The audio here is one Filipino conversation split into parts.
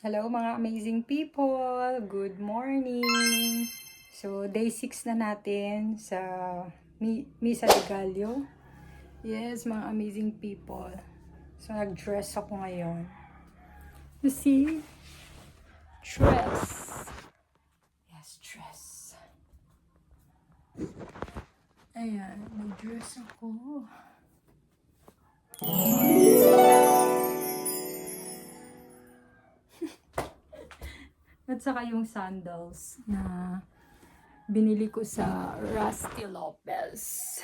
Hello mga amazing people! Good morning! So, day 6 na natin sa Misa de Gallo. Yes, mga amazing people. So, nag-dress ako ngayon. You see? Dress. Yes, dress. Ayan, nag-dress ako. At saka yung sandals na binili ko sa Rusty Lopez.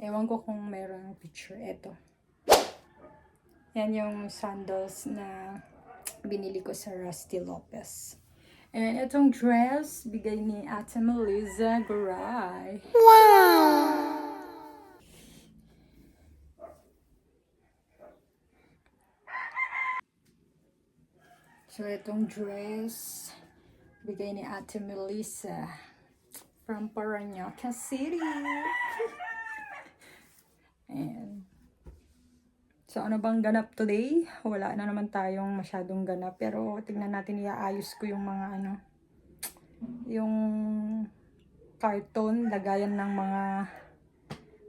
Ewan ko kung meron picture. Ito. Yan yung sandals na binili ko sa Rusty Lopez. And itong dress, bigay ni Ate Melissa Garay. Wow! So, itong dress, bigay ni Ate Melissa from Paranaque City. And, so, ano bang ganap today? Wala na naman tayong masyadong ganap. Pero, tignan natin, iaayos ko yung mga yung carton, lagayan ng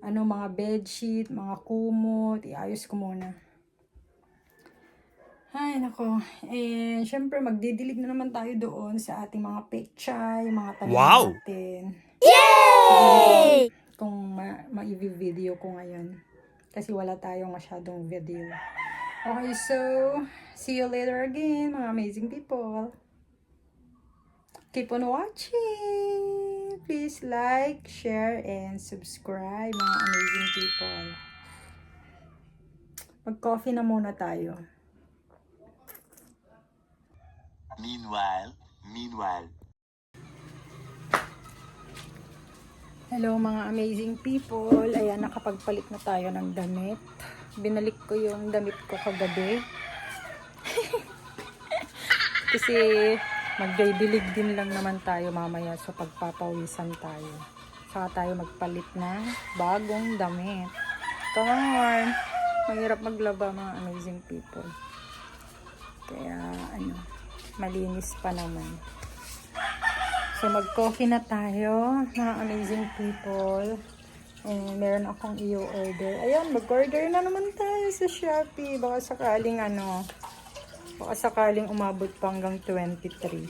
mga bedsheet, mga kumot. Iayos ko muna. Ay, nako. Eh, syempre, magdidilig na naman tayo doon sa ating mga pechay, mga tanim natin. Yay! Kung ma-video ko ngayon. Kasi wala tayong masyadong video. Okay, so, see you later again, mga amazing people. Keep on watching. Please like, share, and subscribe, mga amazing people. Mag-coffee na muna tayo. Meanwhile. Hello mga amazing people. Ayan, nakapagpalit na tayo ng damit. Binalik ko yung damit ko kagabi. Kasi magdidilig din lang naman tayo mamaya. So pagpapawisan tayo. Saka tayo magpalit ng bagong damit. Come on. Mahirap maglaba mga amazing people. Kaya malinis pa naman. So, mag-coffee na tayo, mga amazing people. And meron akong i-order. Ayan, mag-order na naman tayo sa Shopee. Baka sakaling umabot pa hanggang 23.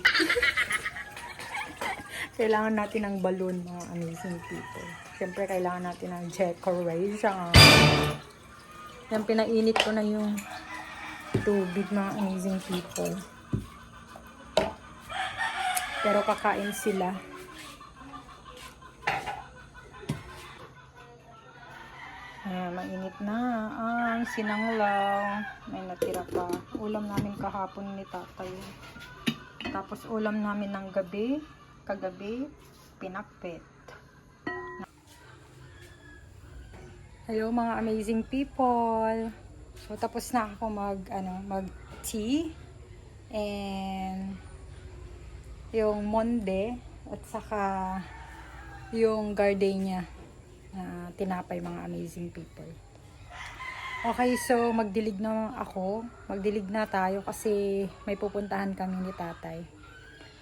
Kailangan natin ng balloon, mga amazing people. Siyempre, kailangan natin ng decoration. Yan, pinainit ko na yung tubig, mga amazing people. Pero kakain sila. Mainit na ang sinanglaw. May natira pa. Ulam namin kahapon ni tatay. Tapos ulam namin ng kagabi, pinakpet. Hello mga amazing people. So tapos na ako mag-tea. And yung monde at saka yung gardenia na tinapay, mga amazing people. Okay, so magdilig na tayo kasi may pupuntahan kami ni tatay.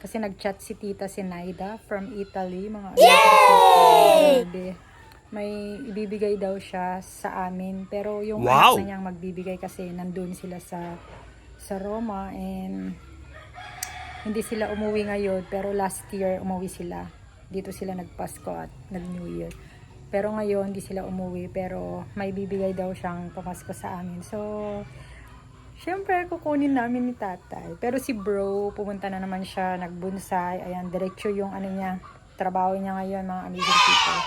Kasi nag-chat si tita Sinaida from Italy, mga amazing people. May ibibigay daw siya sa amin, pero yung anak na niyang magbibigay kasi nandun sila sa Roma, and hindi sila umuwi ngayon, pero last year umuwi sila. Dito sila nagpasko at nag-New Year. Pero ngayon, hindi sila umuwi, pero may bibigay daw siyang pamasko sa amin. So, syempre, kukunin namin ni tatay. Pero si bro, pumunta na naman siya, nagbonsai. Ayan, diretso yung trabaho niya ngayon, mga amazing people.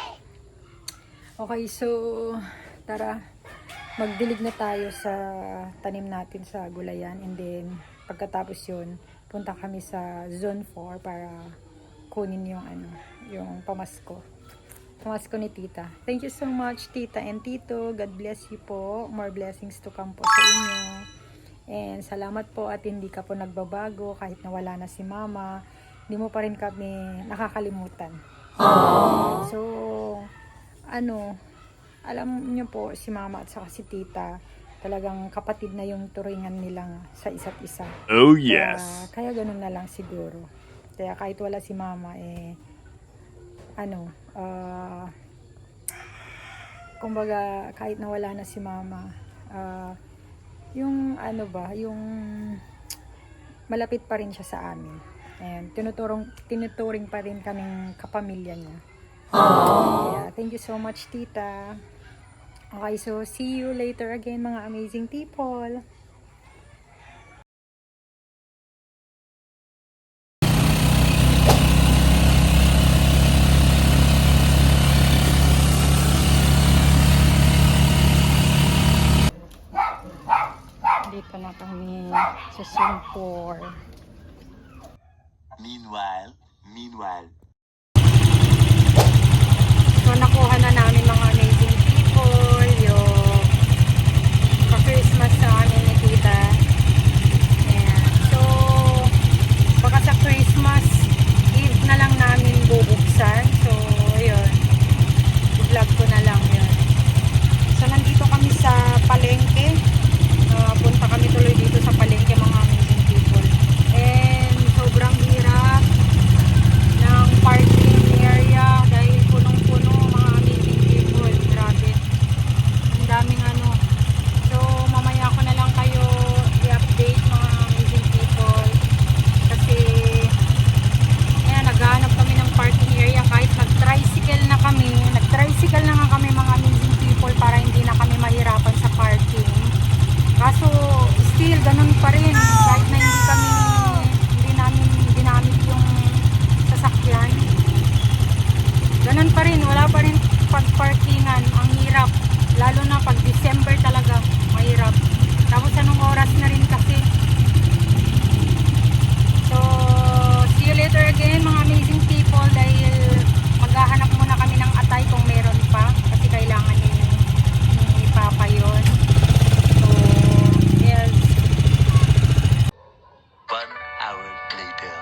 Okay, so, tara. magdilig na tayo sa tanim natin sa gulayan, and then pagkatapos yun, punta kami sa Zone 4 para kunin yung yung pamasko. Pamasko ni Tita. Thank you so much, Tita and Tito. God bless you po. More blessings to come po sa inyo. And salamat po at hindi ka po nagbabago kahit nawala na si Mama. Hindi mo pa rin kami nakakalimutan. So, alam niyo po, si Mama at saka si Tita, talagang kapatid na yung turingan nilang sa isa't isa. Oh yes. Kaya ganun na lang siguro. Kaya kahit wala si Mama, kumbaga, kahit nawala na si Mama, yung yung malapit pa rin siya sa amin. And tinuturing pa rin kaming kapamilya niya. Yeah, thank you so much, Tita. Okay, so see you later again, mga amazing people. Dito na kami sa Singapore. Meanwhile. So, nakuha na namin, mga amazing people, yung pa-Christmas sa amin ni Tita. Ayan. So, baka sa Christmas Eve na lang namin bubuksan. So, ayun. I-vlog ko na lang yun. So, nandito kami sa palengke. Punta kami tuloy dito sa palengke, mga amazing people. And sobrang hirap ng parking area dahil punong-puno, mga amazing people. Grabe. Ang daming So, mamaya ko na lang kayo i-update, mga amazing people. Kasi, ayan, naghahanap kami ng parking area kahit nag-tricycle na kami. Nag-tricycle na nga kami, mga amazing people, para hindi na kami mahirapan sa parking. Kaso, still, ganun pa rin. Kahit na hindi namin ginamit yung sasakyan. Ganun pa rin. Wala pa rin pagparkingan. Ang hirap. Lalo na pag December talaga. Mahirap. Tapos anong oras na rin kasi. So, see you later again, mga amazing people. Dahil maghahanap muna kami ng atay kung meron pa. Kasi kailangan ni Papa yun. Yes. 1 hour later.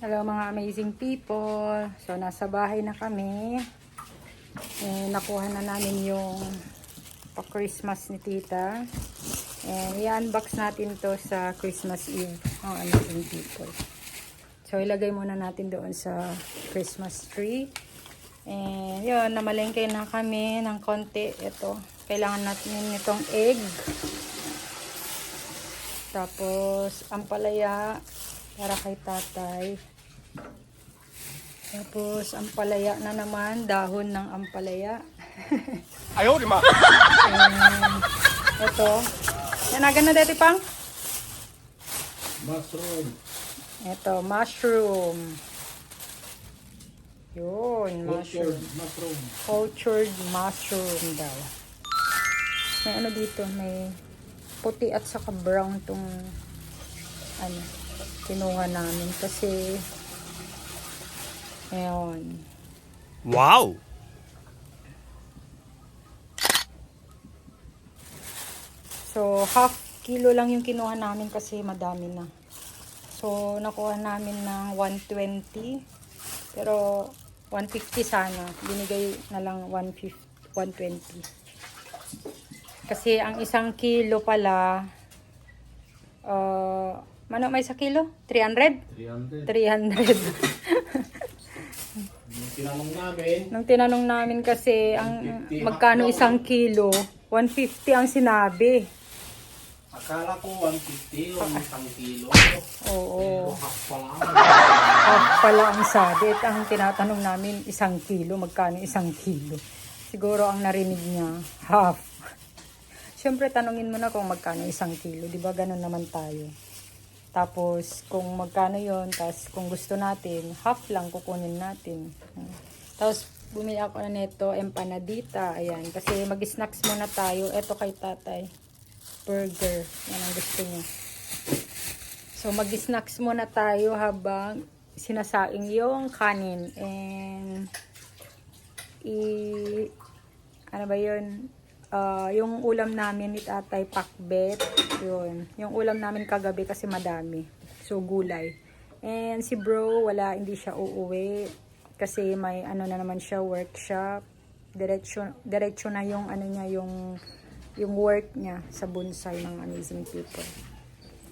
Hello, mga amazing people. So, nasa bahay na kami. Nakuha na namin yung pa-Christmas ni Tita. And i-unbox natin to sa Christmas Eve, mga amazing people. So, ilagay muna natin doon sa Christmas tree. And yun, namalengke na kami ng konti. Ito, kailangan natin itong egg. Tapos, ampalaya para kay tatay. Tapos, ampalaya na naman, dahon ng ampalaya. Ayaw, di ma. Ito. Yanagan na dito, Pang? Mushroom. Ito, mushroom. Yun, mushroom. Cultured mushroom daw. May dito, may puti at saka brown tong kinuha namin kasi ayun. Wow! So, half kilo lang yung kinuha namin kasi madami na. So, nakuha namin ng 120. Pero, 150 sana. Binigay na lang 120. Kasi, ang isang kilo pala, may sa kilo? 300? 300. Nung tinanong namin kasi, ang magkano isang kilo, 150 ang sinabi. Akala ko 150 o isang kilo. Oo. Half pala. Half pala ang sabi. At ang tinatanong namin, isang kilo. Magkano isang kilo? Siguro ang narinig niya, half. Siyempre, tanungin mo na kung magkano isang kilo. Diba ganun naman tayo. Tapos, kung magkano yon, tapos kung gusto natin, half lang kukunin natin. Tapos, bumili ako na nito, empanadita. Ayan, kasi mag-snacks muna tayo. Ito kay tatay. Burger. Yan ang gusto niya. So, mag-snacks muna tayo habang sinasaing yung kanin. And, ano ba yun? Yung ulam namin ni tatay, pakbet. Yun. Yung ulam namin kagabi kasi madami. So, gulay. And si bro, hindi siya uuwi. Kasi may ano na naman siya, workshop. Diretso na yung ano niya, yung work niya sa bonsai ng Amazing People.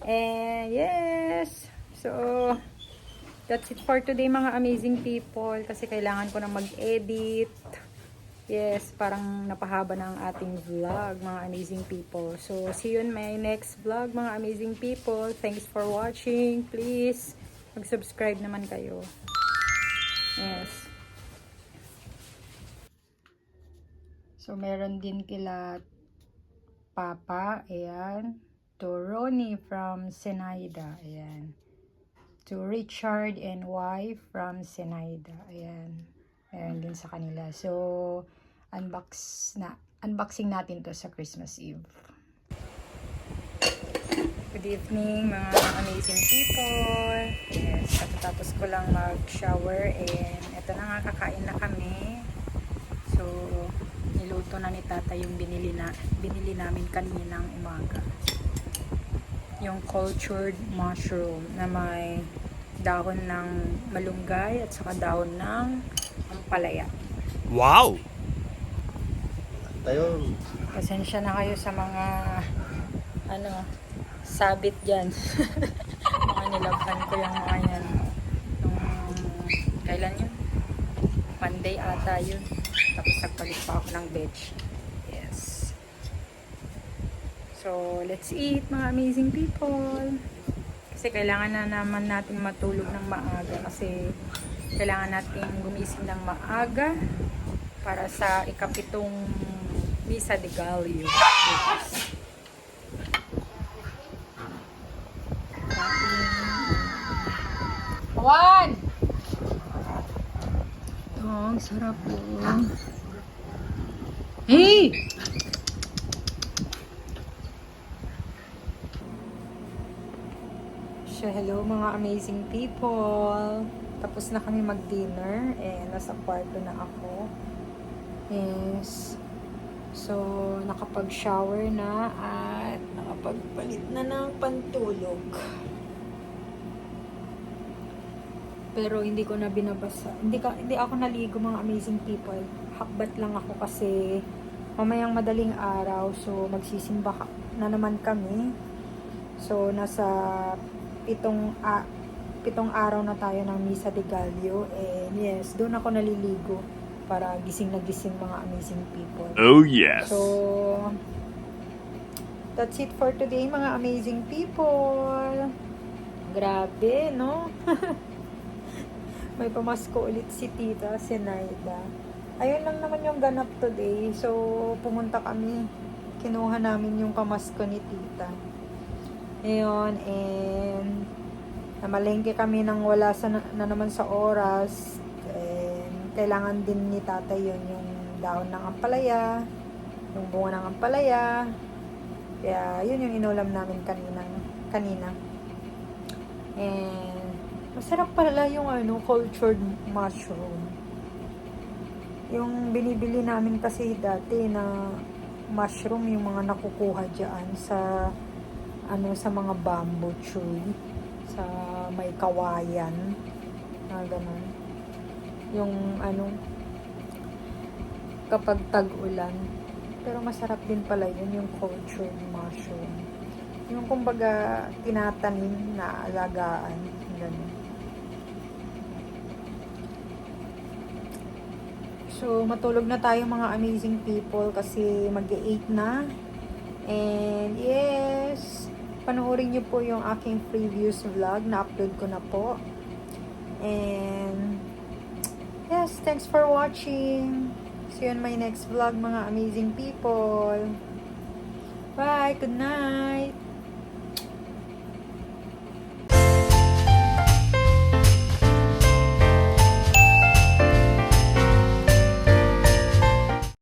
And yes! So, that's it for today mga Amazing People. Kasi kailangan ko na mag-edit. Yes, parang napahaba na ang ating vlog, mga Amazing People. So, see you in my next vlog, mga Amazing People. Thanks for watching. Please, mag-subscribe naman kayo. Yes. So, meron din kila Papa. Ayan. To Ronnie from Senaida. Ayan. To Richard and wife from Senaida. Ayan. Ayan din sa kanila. So, unboxing natin to sa Christmas Eve. Good evening mga Amazing People. Yes, tapos ko lang mag-shower and eto na nga, kakain na kami. So, niluto na ni Tata yung binili namin kaninang umaga. Yung cultured mushroom na may dahon ng malunggay at saka dahon ng ampalaya. Wow! Tayo. Pasensya na kayo sa mga sabit dyan. Mga nilabhan ko yung mga yan. Kailan yun? Monday ata yun. Tapos nagpalit pa ako ng beach. Yes. So, let's eat mga Amazing People. Kasi kailangan na naman natin matulog ng maaga. Kasi kailangan natin gumising ng maaga para sa ikapitong Misa de Gallo. Juan! Oh, ang sarap po. Hey! So, hello mga Amazing People. Tapos na kami mag-dinner and nasa kwarto na ako. Yes. So, nakapag-shower na at nakapagpalit na ng pantulog. Pero hindi ko na binabasa. Hindi ako naligo mga Amazing People. Hakbat lang ako kasi mamayang madaling araw. So, magsisimba na naman kami. So, nasa pitong araw na tayo ng Misa de Gallo. And yes, doon ako naliligo para gising na gising mga Amazing People. Oh yes! So, that's it for today mga Amazing People. Grabe, no? May pamasko ulit si Tita Senaida. Ayun lang naman yung ganap today. So, pumunta kami. Kinuha namin yung pamasko ni Tita. Ayun, and namalengke kami nang wala na naman sa oras. And kailangan din ni Tatay yun, yung dahon ng ampalaya, yung bunga ng ampalaya. Kaya yun yung inulam namin kanina. And masarap pala yung cultured mushroom. Yung binibili namin kasi dati na mushroom, yung mga nakukuha dyan sa mga bamboo tree, sa may kawayan, ganun. Yung kapag tag-ulan. Pero masarap din pala yun, yung cultured mushroom. Yung kumbaga tinatanim na alagaan, ganun. So, matulog na tayo mga Amazing People kasi mag-8 na. And yes, panoorin nyo po yung aking previous vlog na upload ko na po. And yes, thanks for watching. See you in my next vlog mga Amazing People. Bye, good night.